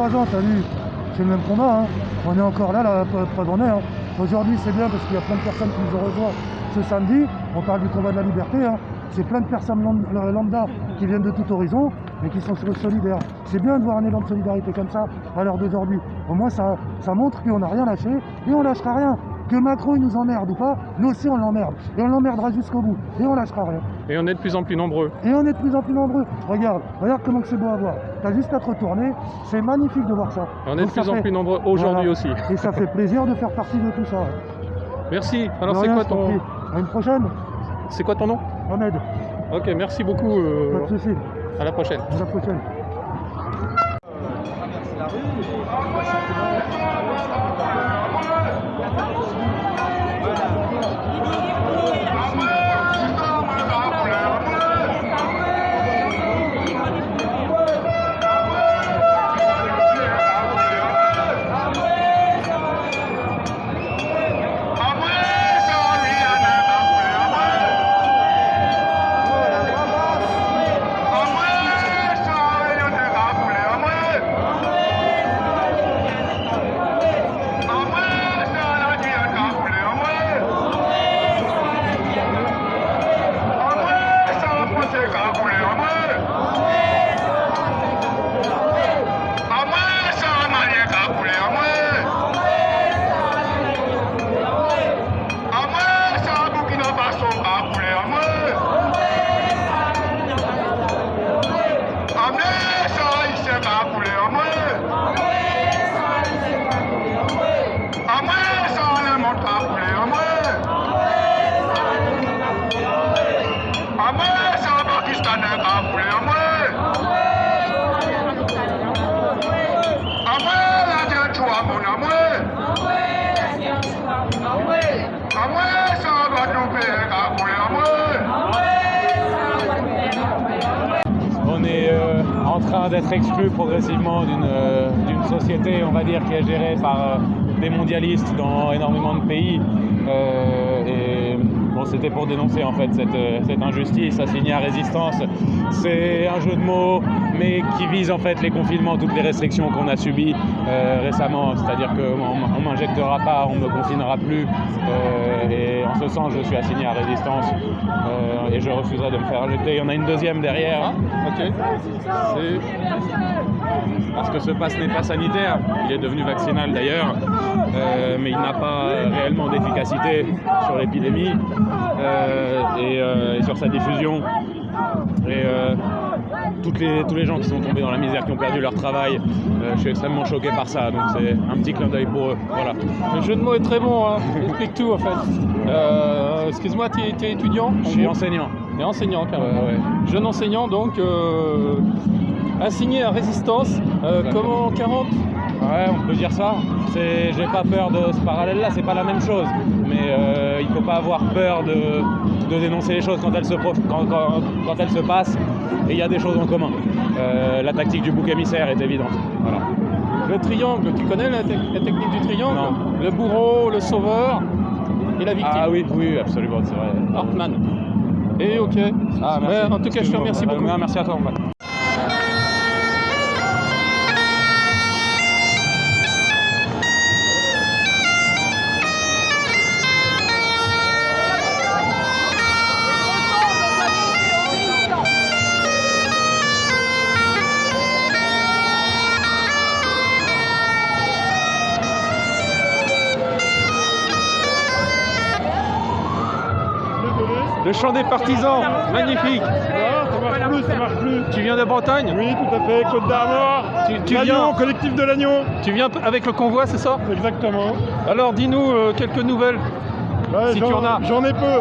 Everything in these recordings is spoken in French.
3 ans, t'as vu, c'est le même combat, hein. On est encore là, preuve en est, hein. Aujourd'hui, c'est bien parce qu'il y a plein de personnes qui nous ont rejoints ce samedi. On parle du combat de la liberté, hein. C'est plein de personnes lambda qui viennent de tout horizon et qui sont solidaires. C'est bien de voir un élan de solidarité comme ça à l'heure d'aujourd'hui. Au moins, ça montre qu'on n'a rien lâché et on lâchera rien. Que Macron il nous emmerde ou pas, nous aussi on l'emmerde. Et on l'emmerdera jusqu'au bout. Et on lâchera rien. Et on est de plus en plus nombreux. Regarde comment c'est beau à voir. T'as juste à te retourner. C'est magnifique de voir ça. Et on est de plus en plus nombreux aujourd'hui aussi. Et ça fait plaisir de faire partie de tout ça. Merci. Alors c'est quoi ton... À une prochaine. C'est quoi ton nom? Ahmed. Ok, merci beaucoup. Pas de soucis. À la prochaine. À la prochaine. On est en train d'être exclu progressivement d'une société, on va dire, qui est gérée par des mondialistes dans énormément de pays. Et bon, c'était pour dénoncer en fait cette injustice assignée à résistance. C'est un jeu de mots, mais qui vise en fait les confinements, toutes les restrictions qu'on a subies récemment. C'est-à-dire qu'on ne m'injectera pas, on ne me confinera plus. Et en ce sens, je suis assigné à résistance et je refuserai de me faire injecter. Il y en a une deuxième derrière. Ok. C'est parce que ce pass n'est pas sanitaire. Il est devenu vaccinal d'ailleurs, mais il n'a pas réellement d'efficacité sur l'épidémie et sur sa diffusion. Et tous les gens qui sont tombés dans la misère, qui ont perdu leur travail, je suis extrêmement choqué par ça, donc c'est un petit clin d'œil pour eux. Voilà. Le jeu de mots est très bon, hein. Explique tout en fait. Excuse-moi, tu es étudiant? Je suis enseignant. Et enseignant quand même. Ouais. Jeune enseignant donc, assigné à résistance, comment 40? Ouais, on peut dire ça. J'ai pas peur de ce parallèle-là, c'est pas la même chose. Mais il faut pas avoir peur de dénoncer les choses quand elles se passent. Et il y a des choses en commun. La tactique du bouc émissaire est évidente. Voilà. Le triangle, tu connais la technique du triangle? Non. Le bourreau, le sauveur et la victime. Ah oui, absolument, c'est vrai. Hartmann. Et ok. Ah, merci. En tout cas, je te remercie beaucoup. Merci à toi. Le chant des partisans, magnifique. Ça marche plus. Tu viens de Bretagne? Oui, tout à fait, Côte d'Armor. Tu L'Agneau, viens... collectif de l'Agneau. Tu viens avec le convoi, c'est ça? Exactement. Alors dis-nous quelques nouvelles, si tu en as. J'en ai peu.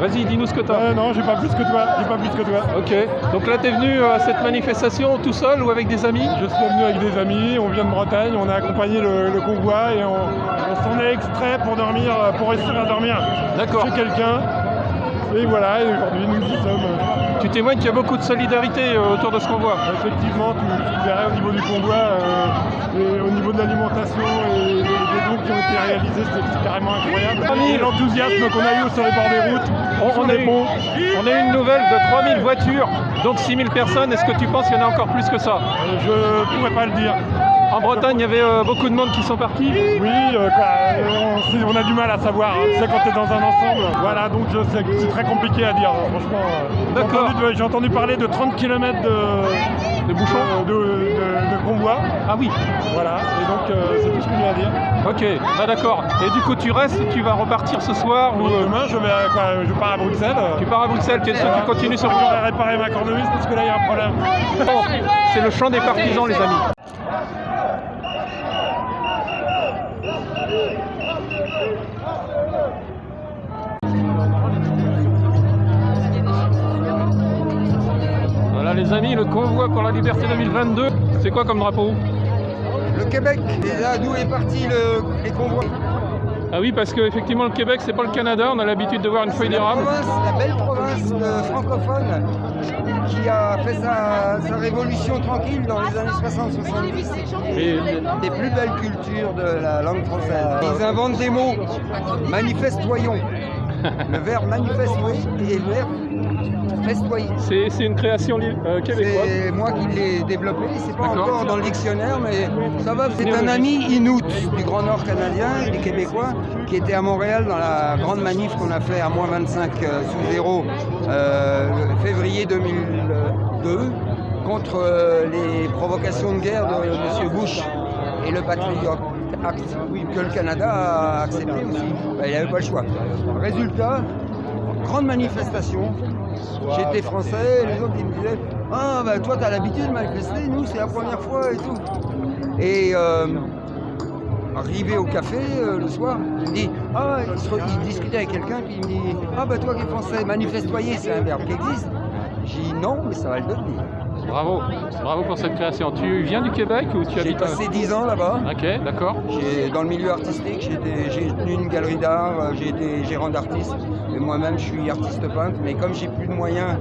Vas-y, dis-nous ce que tu as. Non, j'ai pas plus que toi. Ok, donc là t'es venu à cette manifestation tout seul ou avec des amis? Je suis venu avec des amis, on vient de Bretagne, on a accompagné le convoi et on s'en est extrait pour réussir à dormir D'accord. chez quelqu'un. Et voilà, et aujourd'hui nous y sommes. Tu témoignes qu'il y a beaucoup de solidarité autour de ce convoi. Effectivement, tu verrais au niveau du convoi, et au niveau de l'alimentation et des dons qui ont été réalisés, c'est carrément incroyable. Et l'enthousiasme qu'on a eu sur les bords des routes, On a eu une nouvelle de 3000 voitures, donc 6000 personnes. Est-ce que tu penses qu'il y en a encore plus que ça? Je pourrais pas le dire. En Bretagne, il y avait beaucoup de monde qui sont partis. Oui, on a du mal à savoir. Hein. Tu sais, quand tu es dans un ensemble. Voilà, donc je sais que c'est très compliqué à dire. Franchement, D'accord. J'ai entendu parler de 30 km De bouchons. de convoi. Ah oui. Voilà, et donc c'est tout ce que j'ai à dire. Ok, bah d'accord. Et du coup, tu restes, tu vas repartir ce soir ou Demain, je pars à Bruxelles. tu pars à Bruxelles, tu continues sur le Je champ. vais réparer ma cornemuse parce que là, il y a un problème. Bon, c'est le champ des partisans, les amis. Voilà les amis, le convoi pour la liberté 2022. C'est quoi comme drapeau? Le Québec, et là d'où est parti les convois. Ah oui, parce qu'effectivement le Québec c'est pas le Canada, on a l'habitude de voir une feuille d'érable. La belle province francophone qui a fait sa révolution tranquille dans les années 60-70. Et Des plus belles cultures de la langue française. Ils inventent des mots. Manifestoyons. Le verbe manifestoyer et le verbe festoyer. c'est une création québécoise. C'est moi qui l'ai développé, c'est pas D'accord. encore dans le dictionnaire, mais ça va. C'est un ami Inuit du Grand Nord canadien, il est québécois, qui était à Montréal dans la grande manif qu'on a fait à moins 25 sous zéro février 2002 contre les provocations de guerre de M. Bush et le Patriot Act que le Canada a accepté aussi. Ben, il n'avait pas le choix. Résultat, grande manifestation. J'étais français, les autres ils me disaient ah bah toi t'as l'habitude de manifester, nous c'est la première fois et tout. Et arrivé au café le soir, il me dit il discutait avec quelqu'un puis il me dit ah bah toi qui es français, manifestoyer c'est un verbe qui existe. J'ai dit non mais ça va le devenir. Bravo, bravo pour cette création. Tu viens du Québec ou tu J'ai habites passé 10 ans là-bas. Ok, d'accord. Dans le milieu artistique, j'ai tenu une galerie d'art, j'ai été gérant d'artiste. Et moi-même, je suis artiste peintre. Mais comme j'ai plus de moyens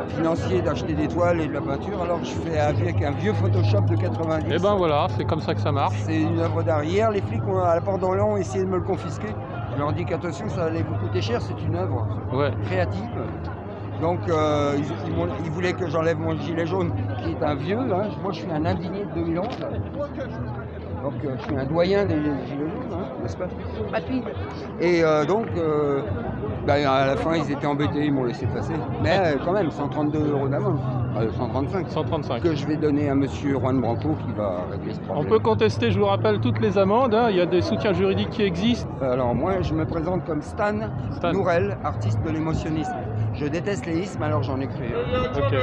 financiers d'acheter des toiles et de la peinture, alors je fais avec un vieux Photoshop de 90. Et ben voilà, c'est comme ça que ça marche. C'est une œuvre d'art. Hier, les flics à la porte d'Orléans ont essayé de me le confisquer. Je leur dis qu'attention, ça allait vous coûter cher. C'est une œuvre Ouais. créative. Donc ils voulaient que j'enlève mon gilet jaune, qui est un vieux. Hein. Moi, je suis un indigné de 2011. Donc je suis un doyen des gilets jaunes, hein, n'est-ce pas? Et à la fin, ils étaient embêtés, ils m'ont laissé passer. Mais quand même, 132 € d'amende. 135. 135. Que je vais donner à monsieur Juan Branco qui va régler ce problème. On peut contester, je vous rappelle, toutes les amendes. Hein. Il y a des soutiens juridiques qui existent. Alors moi, je me présente comme Stan Nourel, artiste de l'émotionnisme. Je déteste les ismes, alors j'en ai créé un. Ok.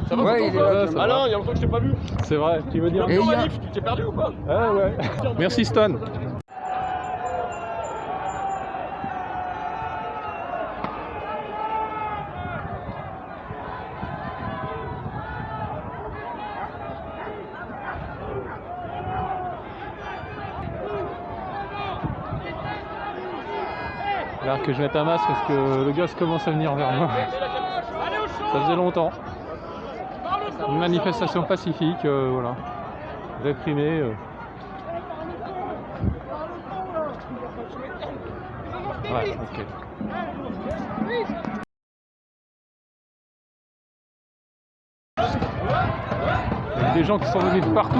Ça va, ouais, il est là, ça va. non, il y a longtemps que je t'ai pas vu. C'est vrai, tu veux dire Et il y a- Tu t'es perdu ou pas? Ah ouais. Merci Stan. Alors que je mette un masque parce que le gosse commence à venir vers moi. Ça faisait longtemps. Une manifestation pacifique, voilà. Réprimée. Ouais, ok. Il y a des gens qui sont venus de partout.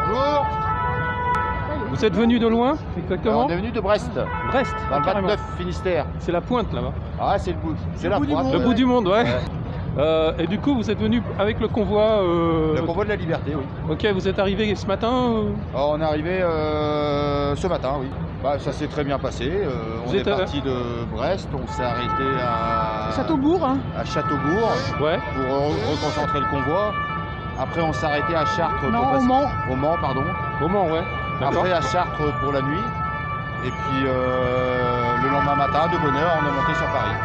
Bonjour. Vous êtes venu de loin, On exactement? est venu de Brest, Brest, dans le carrément. 29 Finistère. C'est la pointe là-bas. Ah, c'est le bout. C'est la pointe. Le bout du monde, ouais. Ouais. Et du coup, vous êtes venu avec le convoi. Le convoi de la liberté, oui. Ok, vous êtes arrivé ce matin. Alors, on est arrivé ce matin, oui. Bah, ça s'est très bien passé. On Vous est êtes parti de Brest, on s'est arrêté à Châteaubourg, hein. à Châteaubourg Ouais. pour reconcentrer le convoi. Après, on s'est arrêté à Chartres. Non, pour au passer- Mans. Au Mans, pardon. Au Mans, ouais. D'accord. Après, à Chartres pour la nuit. Et puis, le lendemain matin, de bonne heure, on est monté sur Paris.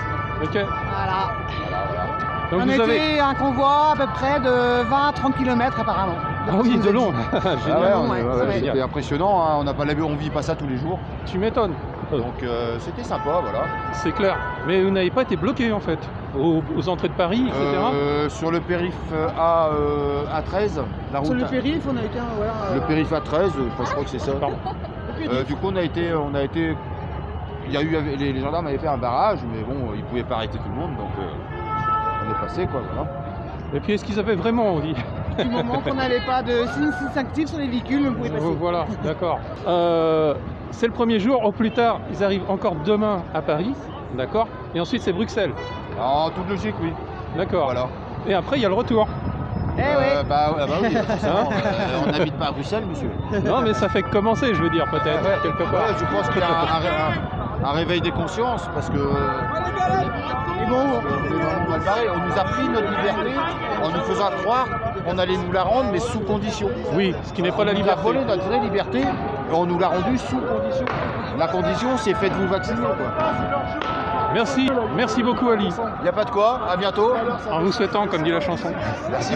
Ok. Voilà. Voilà. Donc On vous était avez. un convoi à peu près de 20 à 30 km apparemment. Ah oui, de long. Ah ouais, Génial. ouais, c'était impressionnant, hein. On n'a pas l'habitude, on vit pas ça tous les jours. Tu m'étonnes. Donc c'était sympa, voilà. C'est clair. Mais vous n'avez pas été bloqué en fait aux entrées de Paris, etc. Sur le périph' A13, la route. Sur le périph', on a été voilà, Le périph' A13, je crois que c'est ça. Pardon. Du coup, on a été, il y a eu les gendarmes avaient fait un barrage, mais bon, ils pouvaient pas arrêter tout le monde, donc on est passé, quoi, voilà. Et puis est-ce qu'ils avaient vraiment envie? du moment qu'on n'avait pas de signes distinctifs sur les véhicules, on pouvait passer. Voilà, d'accord. C'est le premier jour. Au plus tard, ils arrivent encore demain à Paris, d'accord. Et ensuite c'est Bruxelles, En toute logique, oui. d'accord. Voilà. Et après il y a le retour. Eh ouais. Bah oui, forcément, on n'habite pas à Bruxelles, monsieur. Non, mais ça fait que commencer, je veux dire, peut-être quelque part. Ouais, je pense qu'il y a un réveil des consciences, parce que Et bon, on nous a pris notre liberté en nous faisant croire qu'on allait nous la rendre, mais sous condition. Oui, ce qui n'est pas la On nous a liberté. volé notre vraie liberté et on nous l'a rendue sous condition. La condition, c'est faites-vous vacciner, quoi. Merci beaucoup Ali. Il n'y a pas de quoi, à bientôt. En vous souhaitant, comme dit la chanson. Merci.